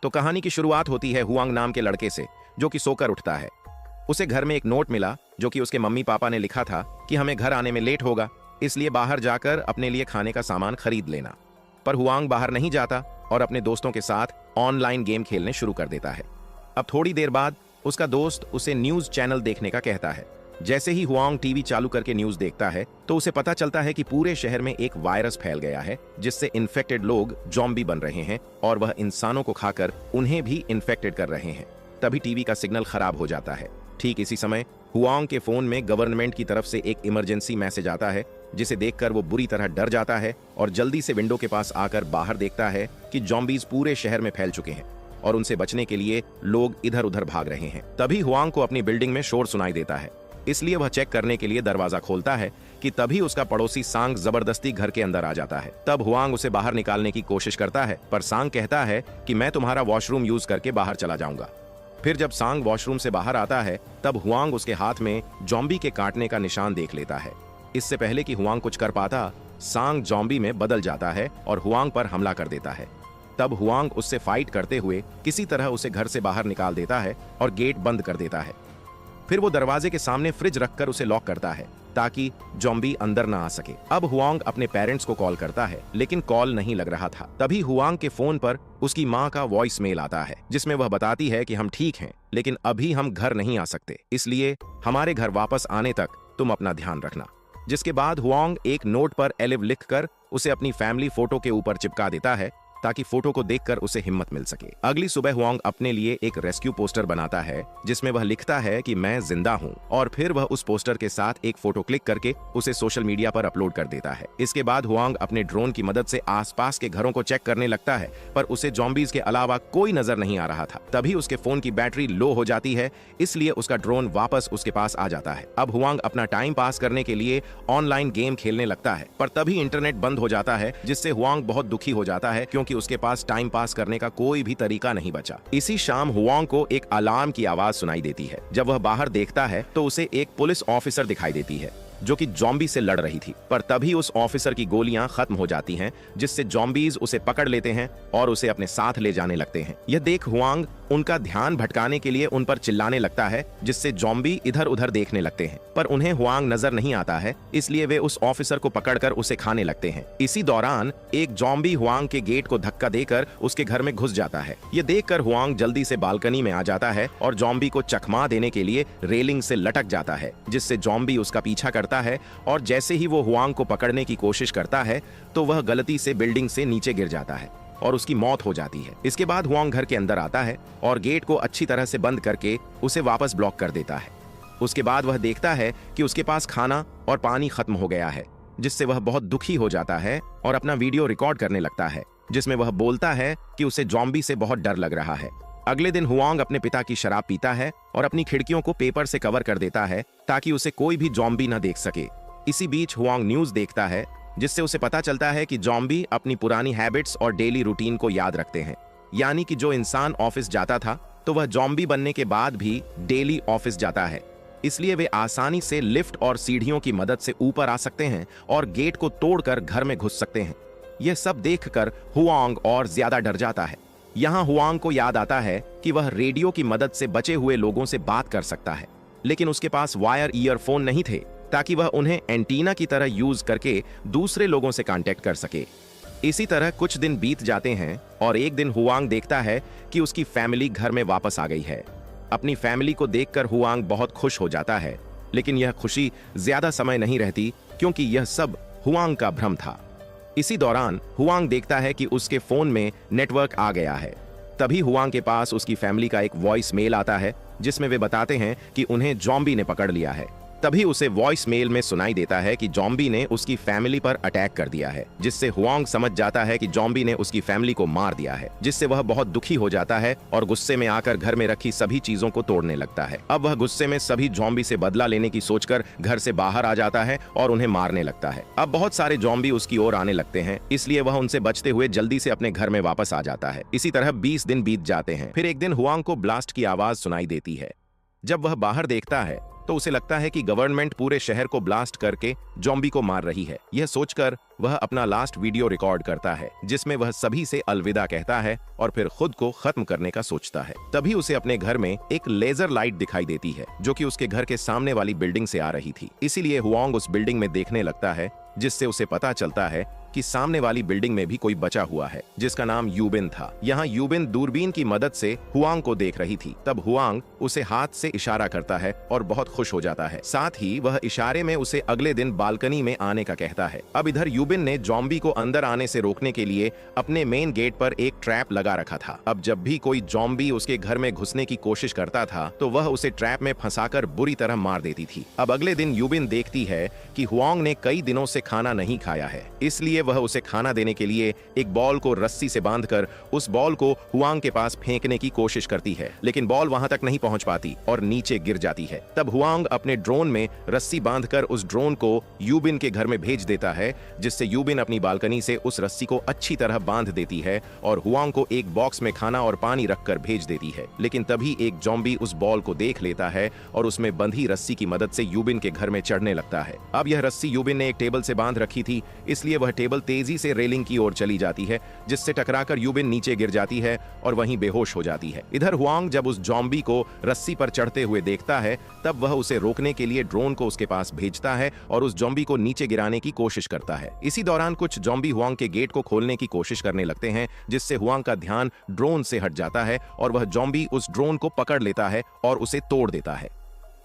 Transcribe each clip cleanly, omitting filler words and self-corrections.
तो कहानी की शुरुआत होती है हुआंग नाम के लड़के से, जो कि सोकर उठता है। उसे घर में एक नोट मिला जो कि उसके मम्मी पापा ने लिखा था कि हमें घर आने में लेट होगा, इसलिए बाहर जाकर अपने लिए खाने का सामान खरीद लेना। पर हुआंग बाहर नहीं जाता और अपने दोस्तों के साथ ऑनलाइन गेम खेलने शुरू कर देता है। अब थोड़ी देर बाद उसका दोस्त उसे न्यूज चैनल देखने का कहता है। जैसे ही हुआंग टीवी चालू करके न्यूज देखता है तो उसे पता चलता है कि पूरे शहर में एक वायरस फैल गया है, जिससे इन्फेक्टेड लोग ज़ॉम्बी बन रहे हैं और वह इंसानों को खाकर उन्हें भी इन्फेक्टेड कर रहे हैं। तभी टीवी का सिग्नल खराब हो जाता है। ठीक इसी समय हुआंग के फोन में गवर्नमेंट की तरफ से एक इमरजेंसी मैसेज आता है, जिसे देखकर वो बुरी तरह डर जाता है और जल्दी से विंडो के पास आकर बाहर देखता है कि ज़ॉम्बीज पूरे शहर में फैल चुके हैं और उनसे बचने के लिए लोग इधर उधर भाग रहे हैं। तभी हुआंग को अपनी बिल्डिंग में शोर सुनाई देता है, इसलिए वह चेक करने के लिए दरवाजा खोलता है कि तभी उसका पड़ोसी सांग जबरदस्ती घर के अंदर आ जाता है। तब हुआंग उसे बाहर निकालने की कोशिश करता है, पर सांग कहता है कि मैं तुम्हारा वॉशरूम यूज करके बाहर चला जाऊंगा। फिर जब सांग वॉशरूम से बाहर आता है तब हुआंग उसके हाथ में ज़ॉम्बी के काटने का निशान देख लेता है। इससे पहले कि हुआंग कुछ कर पाता, सांग ज़ॉम्बी में बदल जाता है और हुआंग पर हमला कर देता है। तब हुआंग उससे फाइट करते हुए किसी तरह उसे घर से बाहर निकाल देता है और गेट बंद कर देता है। फिर वो दरवाजे के सामने फ्रिज रखकर उसे लॉक करता है ताकि ज़ॉम्बी अंदर ना आ सके। अब हुआंग अपने पेरेंट्स को कॉल करता है, लेकिन कॉल नहीं लग रहा था। तभी हुआंग के फोन पर उसकी माँ का वॉइस मेल आता है, जिसमें वह बताती है कि हम ठीक हैं, लेकिन अभी हम घर नहीं आ सकते, इसलिए हमारे घर वापस आने तक तुम अपना ध्यान रखना। जिसके बाद हुआंग एक नोट पर एलिव लिखकर उसे अपनी फैमिली फोटो के ऊपर चिपका देता है ताकि फोटो को देखकर उसे हिम्मत मिल सके। अगली सुबह हुआंग अपने लिए एक रेस्क्यू पोस्टर बनाता है, जिसमें वह लिखता है कि मैं जिंदा हूं, और फिर वह उस पोस्टर के साथ एक फोटो क्लिक करके उसे सोशल मीडिया पर अपलोड कर देता है। इसके बाद हुआंग अपने ड्रोन की मदद से आसपास के घरों को चेक करने लगता है, पर उसे ज़ॉम्बीज के अलावा कोई नजर नहीं आ रहा था। तभी उसके फोन की बैटरी लो हो जाती है, इसलिए उसका ड्रोन वापस उसके पास आ जाता है। अब हुआंग अपना टाइम पास करने के लिए ऑनलाइन गेम खेलने लगता है, पर तभी इंटरनेट बंद हो जाता है, जिससे हुआंग बहुत दुखी हो जाता है क्योंकि उसके पास टाइम पास करने का कोई भी तरीका नहीं बचा। इसी शाम हुआंग को एक अलार्म की आवाज सुनाई देती है। जब वह बाहर देखता है तो उसे एक पुलिस ऑफिसर दिखाई देती है जो कि ज़ॉम्बी से लड़ रही थी, पर तभी उस ऑफिसर की गोलियां खत्म हो जाती हैं, जिससे ज़ॉम्बीज उसे पकड़ लेते हैं और उसे अपने साथ ले जाने लगते हैं। यह देख हुआंग उनका ध्यान भटकाने के लिए उन पर चिल्लाने लगता है, जिससे ज़ॉम्बी इधर उधर देखने लगते हैं, पर उन्हें हुआंग नजर नहीं आता है, इसलिए वे उस ऑफिसर को पकड़कर उसे खाने लगते हैं। इसी दौरान एक ज़ॉम्बी हुआंग के गेट को धक्का देकर उसके घर में घुस जाता है। यह देखकर हुआंग जल्दी से बालकनी में आ जाता है और ज़ॉम्बी को चकमा देने के लिए रेलिंग से लटक जाता है, जिससे ज़ॉम्बी उसका पीछा करता है, और जैसे ही वो हुआंग को पकड़ने की कोशिश करता है तो वह गलती से बिल्डिंग से नीचे गिर जाता है और उसकी मौत हो जाती है। इसके बाद हुआंग घर के अंदर आता है और गेट को अच्छी तरह से बंद करके उसे वापस ब्लॉक कर देता है। उसके बाद वह देखता है कि उसके पास खाना और पानी खत्म हो गया है, जिससे वह बहुत दुखी हो जाता है और अपना वीडियो रिकॉर्ड करने लगता है, जिसमें वह बोलता है कि उसे ज़ॉम्बी से बहुत डर लग रहा है। अगले दिन हुआंग अपने पिता की शराब पीता है और अपनी खिड़कियों को पेपर से कवर कर देता है ताकि उसे कोई भी ज़ॉम्बी न देख सके। इसी बीच हुआंग न्यूज़ देखता है, जिससे उसे पता चलता है कि ज़ॉम्बी अपनी पुरानी हैबिट्स और डेली रूटीन को याद रखते हैं, यानी कि जो इंसान ऑफिस जाता था तो वह ज़ॉम्बी बनने के बाद भी डेली ऑफिस जाता है, इसलिए वे आसानी से लिफ्ट और सीढ़ियों की मदद से ऊपर आ सकते हैं और गेट को तोड़कर घर में घुस सकते हैं। यह सब देखकर हुआंग और ज्यादा डर जाता है। यहाँ हुआंग को याद आता है कि वह रेडियो की मदद से बचे हुए लोगों से बात कर सकता है, लेकिन उसके पास वायर ईयरफोन नहीं थे ताकि वह उन्हें एंटीना की तरह यूज करके दूसरे लोगों से कांटेक्ट कर सके। इसी तरह कुछ दिन बीत जाते हैं और एक दिन हुआंग देखता है कि उसकी फैमिली घर में वापस आ गई है। अपनी फैमिली को देखकर हुआंग बहुत खुश हो जाता है, लेकिन यह खुशी ज्यादा समय नहीं रहती क्योंकि यह सब हुआंग का भ्रम था। इसी दौरान हुआंग देखता है कि उसके फोन में नेटवर्क आ गया है। तभी हुआंग के पास उसकी फैमिली का एक वॉइस मेल आता है, जिसमें वे बताते हैं कि उन्हें ज़ॉम्बी ने पकड़ लिया है। तभी उसे वॉइस मेल में सुनाई देता है कि ज़ॉम्बी ने उसकी फैमिली पर अटैक कर दिया है, जिससे हुआंग समझ जाता है कि ज़ॉम्बी ने उसकी फैमिली को मार दिया है, जिससे वह बहुत दुखी हो जाता है और गुस्से में आकर घर में रखी सभी चीजों को तोड़ने लगता है। अब वह गुस्से में सभी ज़ॉम्बी से बदला लेने की सोचकर घर से बाहर आ जाता है और उन्हें मारने लगता है। अब बहुत सारे ज़ॉम्बी उसकी ओर आने लगते हैं, इसलिए वह उनसे बचते हुए जल्दी से अपने घर में वापस आ जाता है। इसी तरह 20 दिन बीत जाते हैं। फिर एक दिन हुआंग को ब्लास्ट की आवाज सुनाई देती है। जब वह बाहर देखता है तो उसे लगता है कि गवर्नमेंट पूरे शहर को ब्लास्ट करके जॉम्बी को मार रही है। यह सोचकर वह अपना लास्ट वीडियो रिकॉर्ड करता है, जिसमें वह सभी से अलविदा कहता है और फिर खुद को खत्म करने का सोचता है। तभी उसे अपने घर में एक लेजर लाइट दिखाई देती है, जो कि उसके घर के सामने वाली बिल्डिंग से आ रही थी। इसीलिए हुआंग उस बिल्डिंग में देखने लगता है, जिससे उसे पता चलता है कि सामने वाली बिल्डिंग में भी कोई बचा हुआ है, जिसका नाम यूबिन था। यहाँ यूबिन दूरबीन की मदद से हुआंग को देख रही थी। तब हुआंग उसे हाथ से इशारा करता है और बहुत खुश हो जाता है। साथ ही वह इशारे में उसे अगले दिन बालकनी में आने का कहता है। अब इधर यूबिन ने जॉम्बी को अंदर आने से रोकने के लिए अपने मेन गेट पर एक ट्रैप लगा रखा था। अब जब भी कोई जॉम्बी उसके घर में घुसने की कोशिश करता था, तो वह उसे ट्रैप में फंसाकर बुरी तरह मार देती थी। अब अगले दिन यूबिन देखती है कि हुआंग ने कई दिनों से खाना नहीं खाया है, इसलिए वह उसे खाना देने के लिए एक बॉल को रस्सी से बांधकर उस बॉल को हुआंग के पास फेंकने की कोशिश करती है, लेकिन बॉल वहां तक नहीं पहुंच पाती और नीचे गिर जाती है। तब हुआंग अपने ड्रोन में रस्सी बांधकर उस ड्रोन को यूबिन के घर में भेज देता है, जिससे यूबिन अपनी बालकनी से उस रस्सी को अच्छी तरह बांध देती है और हुआंग को एक बॉक्स में खाना और पानी रखकर भेज देती है। लेकिन तभी एक जॉम्बी उस बॉल को देख लेता है और उसमें बंधी रस्सी की मदद से यूबिन के घर में चढ़ने लगता है। अब यह रस्सी यूबिन ने एक टेबल से बांध रखी थी, इसलिए वह टेबल तेजी से रेलिंग की ओर चली जाती है, जिससे टकराकर यूबिन नीचे गिर जाती है और वहीं बेहोश हो जाती है। इधर हुआंग जब उस जॉम्बी को रस्सी पर चढ़ते हुए देखता है, तब वह उसे रोकने के लिए ड्रोन को उसके पास भेजता है और उस जॉम्बी को नीचे गिराने की कोशिश करता है। इसी दौरान कुछ जॉम्बी हुआंग के गेट को खोलने की कोशिश करने लगते हैं, जिससे हुआंग का ध्यान ड्रोन से हट जाता है और वह जॉम्बी उस ड्रोन को पकड़ लेता है और उसे तोड़ देता है।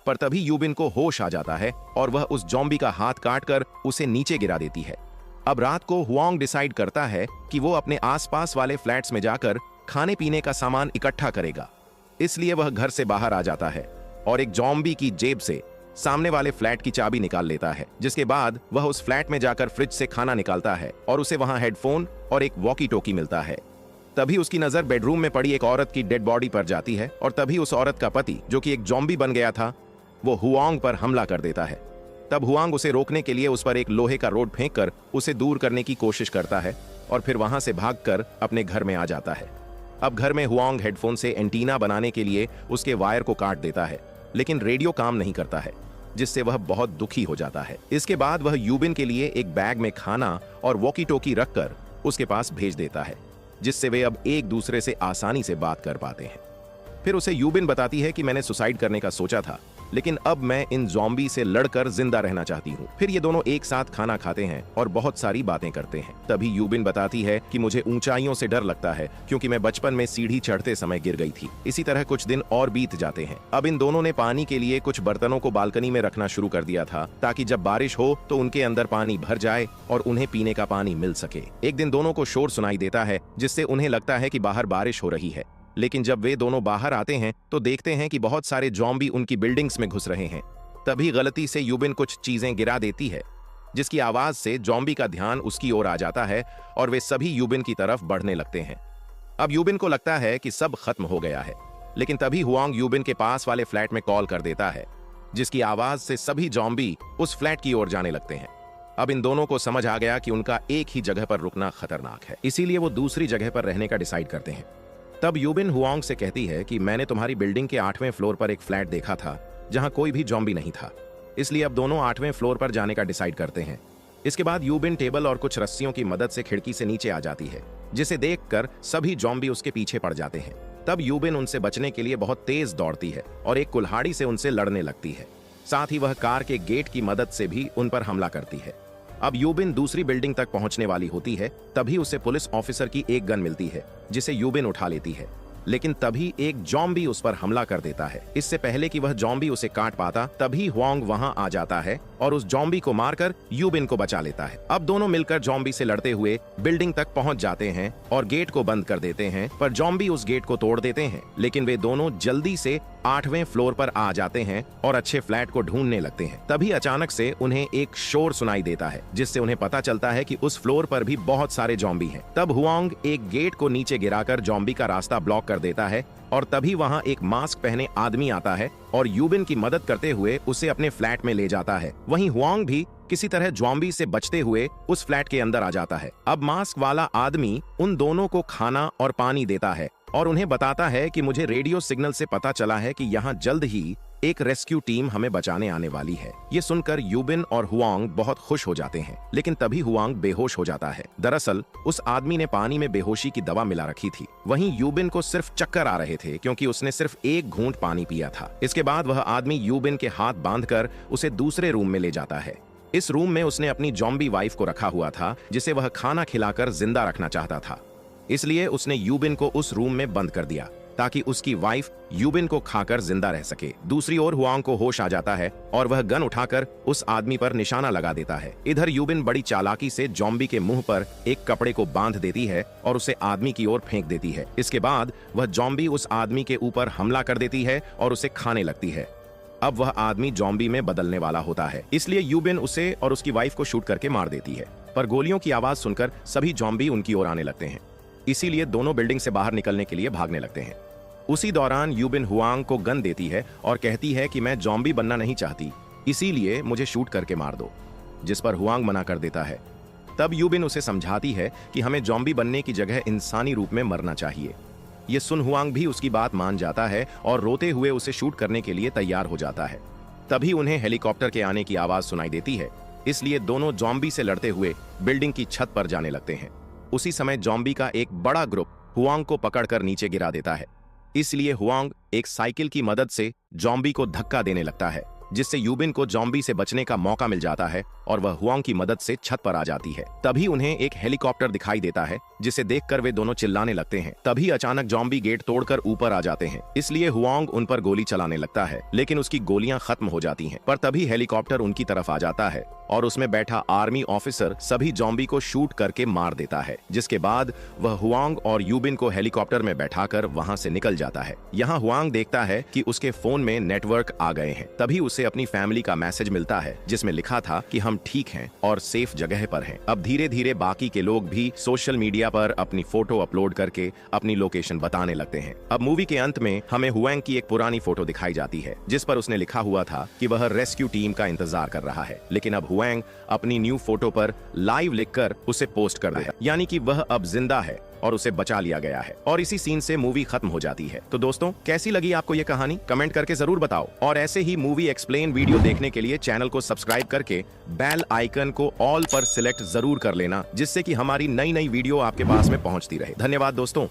पर तभी यूबिन को होश आ जाता है और वह उस जॉम्बी का हाथ काटकर उसे नीचे गिरा देती है। अब रात को हुआंग डिसाइड करता है कि वो अपने आसपास वाले फ्लैट्स में जाकर खाने पीने का सामान इकट्ठा करेगा। इसलिए वह घर से बाहर आ जाता है और एक जॉम्बी की जेब से सामने वाले फ्लैट की चाबी निकाल लेता है, जिसके बाद वह उस फ्लैट में जाकर फ्रिज से खाना निकालता है और उसे वहां हेडफोन और एक वॉकी टॉकी मिलता है। तभी उसकी नजर बेडरूम में पड़ी एक औरत की डेड बॉडी पर जाती है और तभी उस औरत का पति, जो कि एक जॉम्बी बन गया था, वो हुआंग पर हमला कर देता है। तब हुआंग उसे रोकने के लिए उस पर एक लोहे का रोड फेंककर उसे दूर करने की कोशिश करता है और फिर वहां से भागकर अपने घर में आ जाता है। अब घर में हुआंग हेडफोन से एंटीना बनाने के लिए उसके वायर को काट देता है, लेकिन रेडियो काम नहीं करता है, जिससे वह बहुत दुखी हो जाता है। इसके बाद वह यूबिन के लिए एक बैग में खाना और वॉकी टॉकी रखकर उसके पास भेज देता है, जिससे वे अब एक दूसरे से आसानी से बात कर पाते हैं। फिर उसे यूबिन बताती है कि मैंने सुसाइड करने का सोचा था, लेकिन अब मैं इन ज़ॉम्बी से लड़कर जिंदा रहना चाहती हूँ। फिर ये दोनों एक साथ खाना खाते हैं और बहुत सारी बातें करते हैं। तभी यूबिन बताती है कि मुझे ऊंचाइयों से डर लगता है, क्योंकि मैं बचपन में सीढ़ी चढ़ते समय गिर गई थी। इसी तरह कुछ दिन और बीत जाते हैं। अब इन दोनों ने पानी के लिए कुछ बर्तनों को बालकनी में रखना शुरू कर दिया था, ताकि जब बारिश हो तो उनके अंदर पानी भर जाए और उन्हें पीने का पानी मिल सके। एक दिन दोनों को शोर सुनाई देता है, जिससे उन्हें लगता है कि बाहर बारिश हो रही है। लेकिन जब वे दोनों बाहर आते हैं तो देखते हैं कि बहुत सारे जॉम्बी उनकी बिल्डिंग्स में घुस रहे हैं। तभी गलती से यूबिन कुछ चीजें गिरा देती है, जिसकी आवाज से जॉम्बी का ध्यान उसकी ओर आ जाता है और वे सभी यूबिन की तरफ बढ़ने लगते हैं। अब यूबिन को लगता है कि सब खत्म हो गया है, लेकिन तभी हुआंग यूबिन के पास वाले फ्लैट में कॉल कर देता है, जिसकी आवाज से सभी जॉम्बी उस फ्लैट की ओर जाने लगते हैं। अब इन दोनों को समझ आ गया कि उनका एक ही जगह पर रुकना खतरनाक है, इसीलिए वो दूसरी जगह पर रहने का डिसाइड करते हैं। तब यूबिन हुआंग से कहती है कि मैंने तुम्हारी बिल्डिंग के 8वें फ्लोर पर एक फ्लैट देखा था, जहां कोई भी जॉम्बी नहीं था, इसलिए अब दोनों 8वें फ्लोर पर जाने का डिसाइड करते हैं। इसके बाद यूबिन टेबल और कुछ रस्सियों की मदद से खिड़की से नीचे आ जाती है, जिसे देखकर सभी जॉम्बी उसके पीछे पड़ जाते हैं। तब यूबिन उनसे बचने के लिए बहुत तेज दौड़ती है और एक कुल्हाड़ी से उनसे लड़ने लगती है। साथ ही वह कार के गेट की मदद से भी उन पर हमला करती है। अब यूबिन दूसरी बिल्डिंग तक पहुंचने वाली होती है, तभी उसे पुलिस ऑफिसर की एक गन मिलती है, जिसे यूबिन उठा लेती है। लेकिन तभी एक जॉम्बी उस पर हमला कर देता है। इससे पहले कि वह जॉम्बी उसे काट पाता, तभी हुआंग वहां आ जाता है और उस जॉम्बी को मारकर यूबिन को बचा लेता है। अब दोनों मिलकर जॉम्बी से लड़ते हुए बिल्डिंग तक पहुंच जाते हैं और गेट को बंद कर देते हैं, पर जॉम्बी उस गेट को तोड़ देते हैं। लेकिन वे दोनों जल्दी से 8वें फ्लोर पर आ जाते हैं और अच्छे फ्लैट को ढूंढने लगते हैं। तभी अचानक से उन्हें एक शोर सुनाई देता है, जिससे उन्हें पता चलता है कि उस फ्लोर पर भी बहुत सारे जॉम्बी हैं। तब हुआंग एक गेट को नीचे गिराकर जॉम्बी का रास्ता ब्लॉक कर देता है और तभी वहां एक मास्क पहने आदमी आता है और यूबिन की मदद करते हुए उसे अपने फ्लैट में ले जाता है। वहीं हुआंग भी किसी तरह जॉम्बी से बचते हुए उस फ्लैट के अंदर आ जाता है। अब मास्क वाला आदमी उन दोनों को खाना और पानी देता है और उन्हें बताता है कि मुझे रेडियो सिग्नल से पता चला है कि यहाँ जल्द ही एक रेस्क्यू टीम हमें बचाने आने वाली है। ये सुनकर यूबिन और हुआंग बहुत खुश हो जाते हैं, लेकिन तभी हुआंग बेहोश हो जाता है। दरअसल उस आदमी ने पानी में बेहोशी की दवा मिला रखी थी। वहीं यूबिन को सिर्फ चक्कर आ रहे थे क्योंकि उसने सिर्फ एक घूंट पानी पिया था। इसके बाद वह आदमी यूबिन के हाथ बांधकर उसे दूसरे रूम में ले जाता है। इस रूम में उसने अपनी जॉम्बी वाइफ को रखा हुआ था, जिसे वह खाना खिलाकर जिंदा रखना चाहता था। इसलिए उसने यूबिन को उस रूम में बंद कर दिया ताकि उसकी वाइफ यूबिन को खाकर जिंदा रह सके। दूसरी ओर हुआंग को होश आ जाता है और वह गन उठाकर उस आदमी पर निशाना लगा देता है। इधर यूबिन बड़ी चालाकी से जॉम्बी के मुंह पर एक कपड़े को बांध देती है और उसे आदमी की ओर फेंक देती है। इसके बाद वह जॉम्बी उस आदमी के ऊपर हमला कर देती है और उसे खाने लगती है। अब वह आदमी जॉम्बी में बदलने वाला होता है, इसलिए यूबिन उसे और उसकी वाइफ को शूट करके मार देती है। पर गोलियों की आवाज सुनकर सभी जॉम्बी उनकी ओर आने लगते हैं, इसीलिए दोनों बिल्डिंग से बाहर निकलने के लिए भागने लगते हैं। उसी दौरान यूबिन हुआंग को गन देती है और कहती है कि मैं जॉम्बी बनना नहीं चाहती, इसीलिए मुझे शूट करके मार दो, जिस पर हुआंग मना कर देता है। तब यूबिन उसे समझाती है कि हमें जॉम्बी बनने की जगह इंसानी रूप में मरना चाहिए। ये सुन हुआंग भी उसकी बात मान जाता है और रोते हुए उसे शूट करने के लिए तैयार हो जाता है। तभी उन्हें हेलीकॉप्टर के आने की आवाज सुनाई देती है, इसलिए दोनों जॉम्बी से लड़ते हुए बिल्डिंग की छत पर जाने लगते हैं। उसी समय जॉम्बी का एक बड़ा ग्रुप हुआंग को पकड़कर नीचे गिरा देता है, इसलिए हुआंग एक साइकिल की मदद से जॉम्बी को धक्का देने लगता है, जिससे यूबिन को जॉम्बी से बचने का मौका मिल जाता है और वह हुआंग की मदद से छत पर आ जाती है। तभी उन्हें एक हेलीकॉप्टर दिखाई देता है, जिसे देखकर वे दोनों चिल्लाने लगते हैं। तभी अचानक जॉम्बी गेट तोड़कर ऊपर आ जाते हैं, इसलिए हुआंग उन पर गोली चलाने लगता है, लेकिन उसकी गोलियां खत्म हो जाती हैं। पर तभी हेलीकॉप्टर उनकी तरफ आ जाता है और उसमें बैठा आर्मी ऑफिसर सभी जॉम्बी को शूट करके मार देता है, जिसके बाद वह हुआंग और यूबिन को हेलीकॉप्टर में बैठाकर वहां से निकल जाता है। यहाँ हुआंग देखता है कि उसके फोन में नेटवर्क आ गए हैं। तभी उसे अपनी फैमिली का मैसेज मिलता है, जिसमें लिखा था कि हम ठीक हैं और सेफ जगह पर हैं। अब धीरे धीरे बाकी के लोग भी सोशल मीडिया पर अपनी फोटो अपलोड करके अपनी लोकेशन बताने लगते हैं। अब मूवी के अंत में हमें हुआंग की एक पुरानी फोटो दिखाई जाती है, जिस पर उसने लिखा हुआ था कि वह रेस्क्यू टीम का इंतजार कर रहा है, लेकिन अब हुआंग अपनी न्यू फोटो पर लाइव लिखकर उसे पोस्ट कर देता है, यानी कि वह अब जिंदा है और उसे बचा लिया गया है। और इसी सीन से मूवी खत्म हो जाती है। तो दोस्तों, कैसी लगी आपको ये कहानी? कमेंट करके जरूर बताओ। और ऐसे ही मूवी एक्सप्लेन वीडियो देखने के लिए चैनल को सब्सक्राइब करके बेल आइकन को ऑल पर सिलेक्ट जरूर कर लेना, जिससे कि हमारी नई नई वीडियो आपके पास में पहुंचती रहे। धन्यवाद दोस्तों।